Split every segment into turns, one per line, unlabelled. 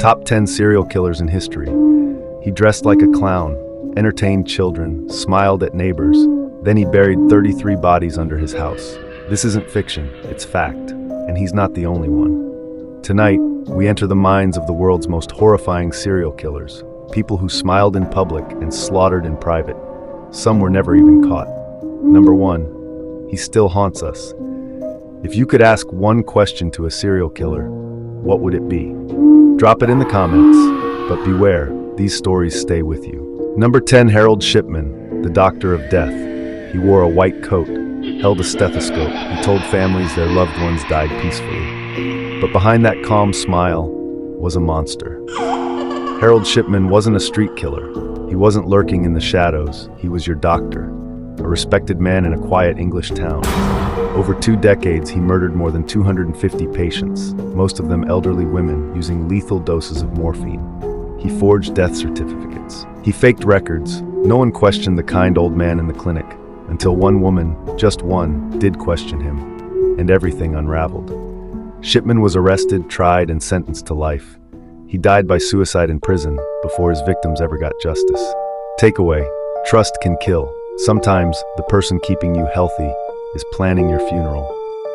Top 10 serial killers in history. He dressed like a clown, entertained children, smiled at neighbors. Then he buried 33 bodies under his house. This isn't fiction, it's fact. And he's not the only one. Tonight, we enter the minds of the world's most horrifying serial killers. People who smiled in public and slaughtered in private. Some were never even caught. Number 1. He still haunts us. If you could ask one question to a serial killer, what would it be? Drop it in the comments, but beware, these stories stay with you. Number 10. Harold Shipman, the Doctor of Death. He wore a white coat, held a stethoscope, and told families their loved ones died peacefully. But behind that calm smile was a monster. Harold Shipman wasn't a street killer. He wasn't lurking in the shadows. He was your doctor, a respected man in a quiet English town. Over 2 decades, he murdered more than 250 patients, most of them elderly women, using lethal doses of morphine. He forged death certificates. He faked records. No one questioned the kind old man in the clinic, until one woman, just one, did question him, and everything unraveled. Shipman was arrested, tried, and sentenced to life. He died by suicide in prison before his victims ever got justice. Takeaway: trust can kill. Sometimes the person keeping you healthy is planning your funeral.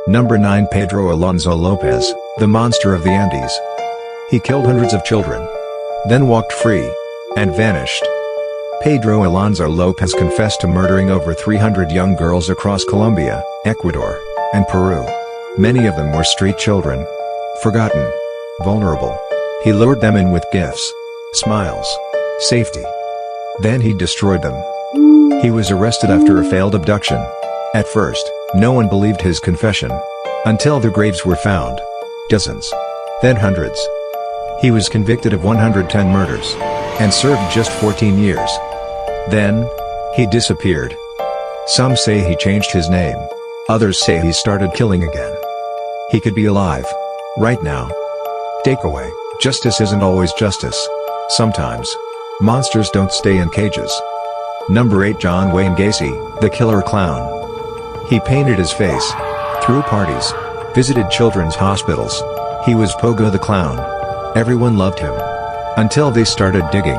Number 9. Pedro Alonso Lopez, the monster of the Andes. He killed hundreds of children, then walked free and vanished. Pedro Alonso Lopez confessed to murdering over 300 young girls across Colombia, Ecuador, and Peru. Many of them were street children, forgotten, vulnerable. He lured them in with gifts, smiles, safety. Then he destroyed them. He was arrested after a failed abduction. At first, no one believed his confession, until the graves were found. Dozens, then hundreds. He was convicted of 110 murders, and served just 14 years. Then, he disappeared. Some say he changed his name. Others say he started killing again. He could be alive, right now. Takeaway: justice isn't always justice. Sometimes, monsters don't stay in cages. Number 8. John Wayne Gacy, the killer clown. He painted his face, threw parties, visited children's hospitals. He was Pogo the Clown. Everyone loved him, until they started digging.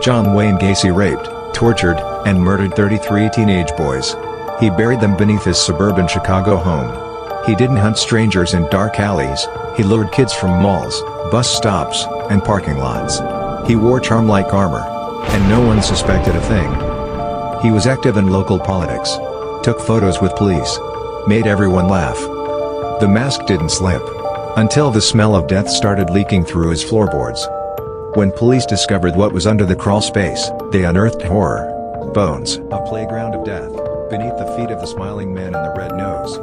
John Wayne Gacy raped, tortured, and murdered 33 teenage boys. He buried them beneath his suburban Chicago home. He didn't hunt strangers in dark alleys. He lured kids from malls, bus stops, and parking lots. He wore charm-like armor, and no one suspected a thing. He was active in local politics, took photos with police, made everyone laugh. The mask didn't slip, until the smell of death started leaking through his floorboards. When police discovered what was under the crawl space, they unearthed horror. Bones, a playground of death, beneath the feet of the smiling man in the red nose.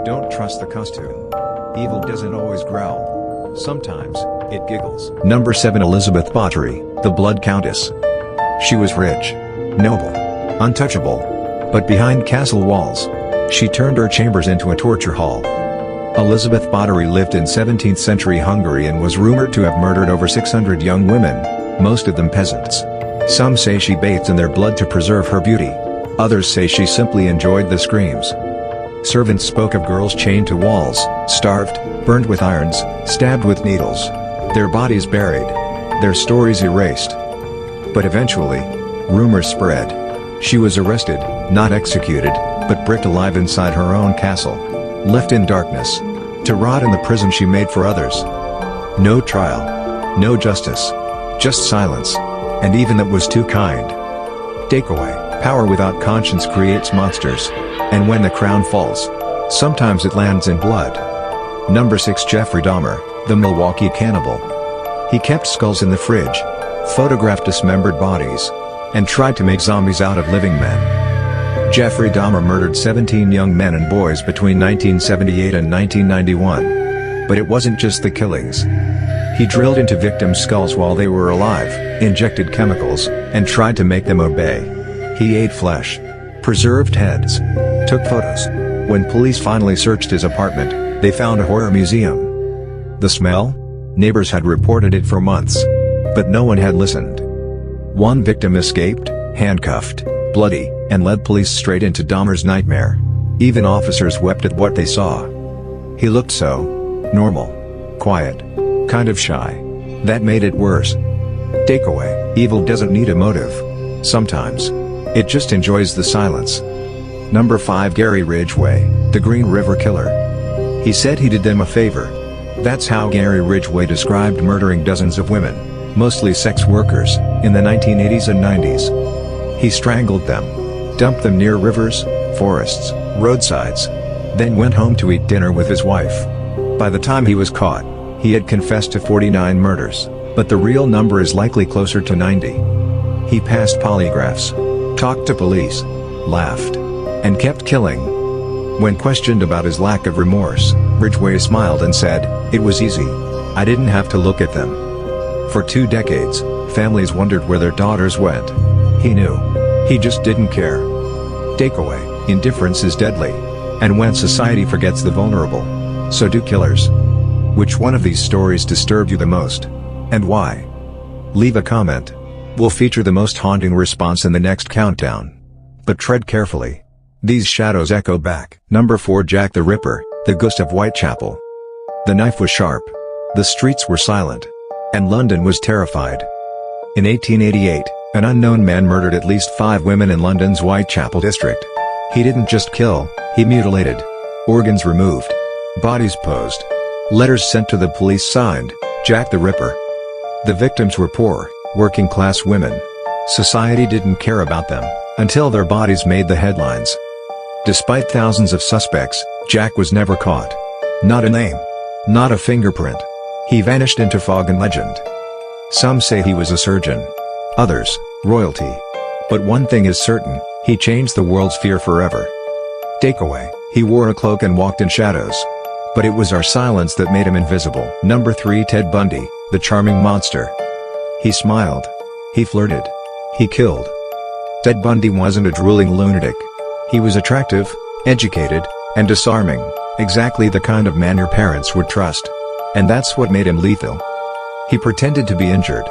Don't trust the costume. Evil doesn't always growl. Sometimes, it giggles. Number 7. Elizabeth Báthory, the Blood Countess. She was rich, noble, untouchable. But behind castle walls, she turned her chambers into a torture hall. Elizabeth Báthory lived in 17th century Hungary and was rumored to have murdered over 600 young women, most of them peasants. Some say she bathed in their blood to preserve her beauty. Others say she simply enjoyed the screams. Servants spoke of girls chained to walls, starved, burned with irons, stabbed with needles. Their bodies buried, their stories erased. But eventually, rumors spread. She was arrested, not executed, but bricked alive inside her own castle. Left in darkness, to rot in the prison she made for others. No trial, no justice, just silence, and even that was too kind. Takeaway: power without conscience creates monsters, and when the crown falls, sometimes it lands in blood. Number 6. Jeffrey Dahmer, the Milwaukee cannibal. He kept skulls in the fridge, photographed dismembered bodies, and tried to make zombies out of living men. Jeffrey Dahmer murdered 17 young men and boys between 1978 and 1991. But it wasn't just the killings. He drilled into victims' skulls while they were alive, injected chemicals, and tried to make them obey. He ate flesh, preserved heads, took photos. When police finally searched his apartment, they found a horror museum. The smell? Neighbors had reported it for months, but no one had listened. One victim escaped, handcuffed, bloody, and led police straight into Dahmer's nightmare. Even officers wept at what they saw. He looked so normal, quiet, kind of shy. That made it worse. Takeaway: evil doesn't need a motive. Sometimes. It just enjoys the silence. Number 5. Gary Ridgway, the Green River Killer. He said he did them a favor. That's how Gary Ridgway described murdering dozens of women, mostly sex workers, in the 1980s and 90s. He strangled them, dumped them near rivers, forests, roadsides, then went home to eat dinner with his wife. By the time he was caught, he had confessed to 49 murders, but the real number is likely closer to 90. He passed polygraphs, talked to police, laughed, and kept killing. When questioned about his lack of remorse, Ridgway smiled and said, "It was easy. I didn't have to look at them." For 2 decades, families wondered where their daughters went. He knew. He just didn't care. Takeaway: indifference is deadly. And when society forgets the vulnerable, so do killers. Which one of these stories disturbed you the most? And why? Leave a comment. We'll feature the most haunting response in the next countdown. But tread carefully. These shadows echo back. Number 4. Jack the Ripper, the Ghost of Whitechapel. The knife was sharp. The streets were silent. And London was terrified. In 1888, an unknown man murdered at least 5 women in London's Whitechapel district. He didn't just kill, he mutilated. Organs removed. Bodies posed. Letters sent to the police signed, Jack the Ripper. The victims were poor, working-class women. Society didn't care about them, until their bodies made the headlines. Despite thousands of suspects, Jack was never caught. Not a name. Not a fingerprint. He vanished into fog and legend. Some say he was a surgeon. Others, royalty. But one thing is certain, he changed the world's fear forever. Takeaway: he wore a cloak and walked in shadows. But it was our silence that made him invisible. Number 3. Ted Bundy, the charming monster. He smiled. He flirted. He killed. Ted Bundy wasn't a drooling lunatic. He was attractive, educated, and disarming, exactly the kind of man your parents would trust. And that's what made him lethal. He pretended to be injured.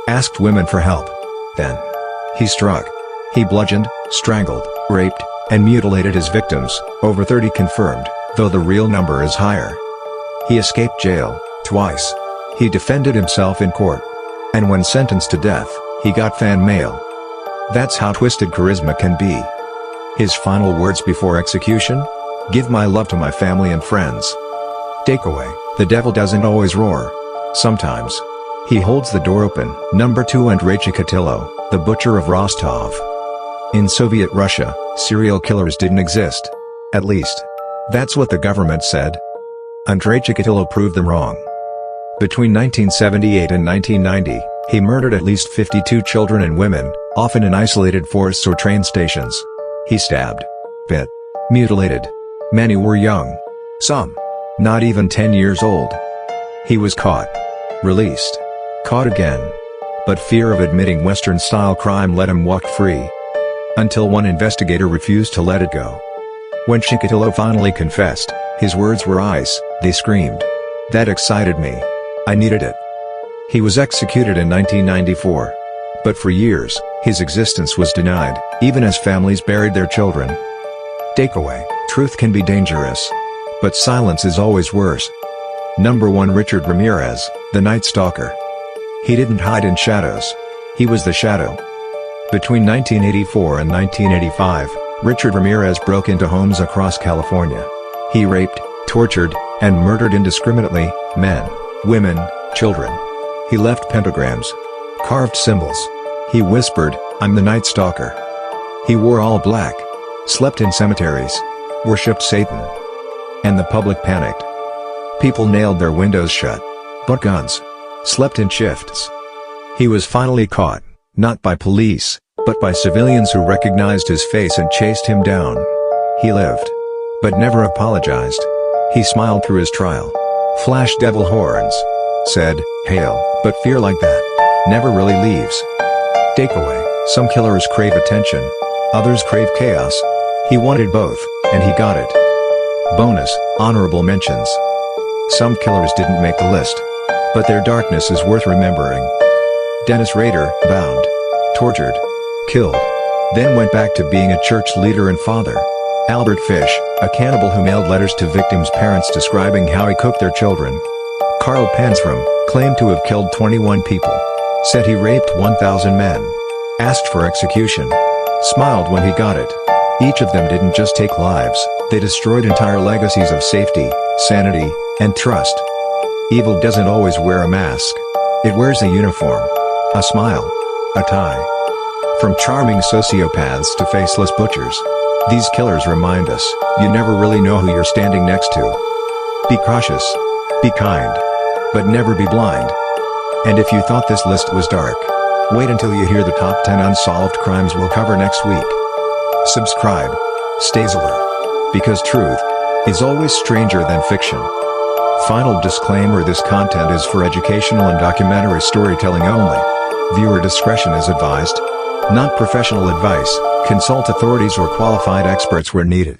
Asked women for help. Then, he struck. He bludgeoned, strangled, raped, and mutilated his victims, over 30 confirmed, though the real number is higher. He escaped jail, twice. He defended himself in court. And when sentenced to death, he got fan mail. That's how twisted charisma can be. His final words before execution? "Give my love to my family and friends." Takeaway: the devil doesn't always roar. Sometimes. He holds the door open. Number 2. Andrei Chikatilo, the Butcher of Rostov. In Soviet Russia, serial killers didn't exist. At least, that's what the government said. Andrei Chikatilo proved them wrong. Between 1978 and 1990, he murdered at least 52 children and women, often in isolated forests or train stations. He stabbed, bit, mutilated. Many were young. Some, not even 10 years old. He was caught. Released. Caught again. But fear of admitting Western-style crime let him walk free. Until one investigator refused to let it go. When Chikatilo finally confessed, his words were ice. They screamed. That excited me. I needed it. He was executed in 1994. But for years, his existence was denied, even as families buried their children. Takeaway: truth can be dangerous. But silence is always worse. Number 1. Richard Ramirez, the Night Stalker. He didn't hide in shadows. He was the shadow. Between 1984 and 1985, Richard Ramirez broke into homes across California. He raped, tortured, and murdered indiscriminately, men, women, children. He left pentagrams. Carved symbols. He whispered, "I'm the Night Stalker." He wore all black. Slept in cemeteries. Worshipped Satan. And the public panicked. People nailed their windows shut. Bought guns. Slept in shifts. He was finally caught, not by police, but by civilians who recognized his face and chased him down. He lived. But never apologized. He smiled through his trial. Flashed devil horns. Said, "Hail," but fear like that never really leaves. Takeaway: some killers crave attention. Others crave chaos. He wanted both, and he got it. Bonus, honorable mentions. Some killers didn't make the list. But their darkness is worth remembering. Dennis Rader, bound, tortured, killed, then went back to being a church leader and father. Albert Fish, a cannibal who mailed letters to victims' parents describing how he cooked their children. Carl Panzram, Claimed to have killed 21 people. Said he raped 1,000 men. Asked for execution. Smiled when he got it. Each of them didn't just take lives, they destroyed entire legacies of safety, sanity, and trust. Evil doesn't always wear a mask. It wears a uniform. A smile. A tie. From charming sociopaths to faceless butchers. These killers remind us, you never really know who you're standing next to. Be cautious. Be kind. But never be blind. And if you thought this list was dark, wait until you hear the top 10 unsolved crimes we'll cover next week. Subscribe. Stays alert. Because truth is always stranger than fiction. Final disclaimer: this content is for educational and documentary storytelling only. Viewer discretion is advised. Not professional advice. Consult authorities or qualified experts where needed.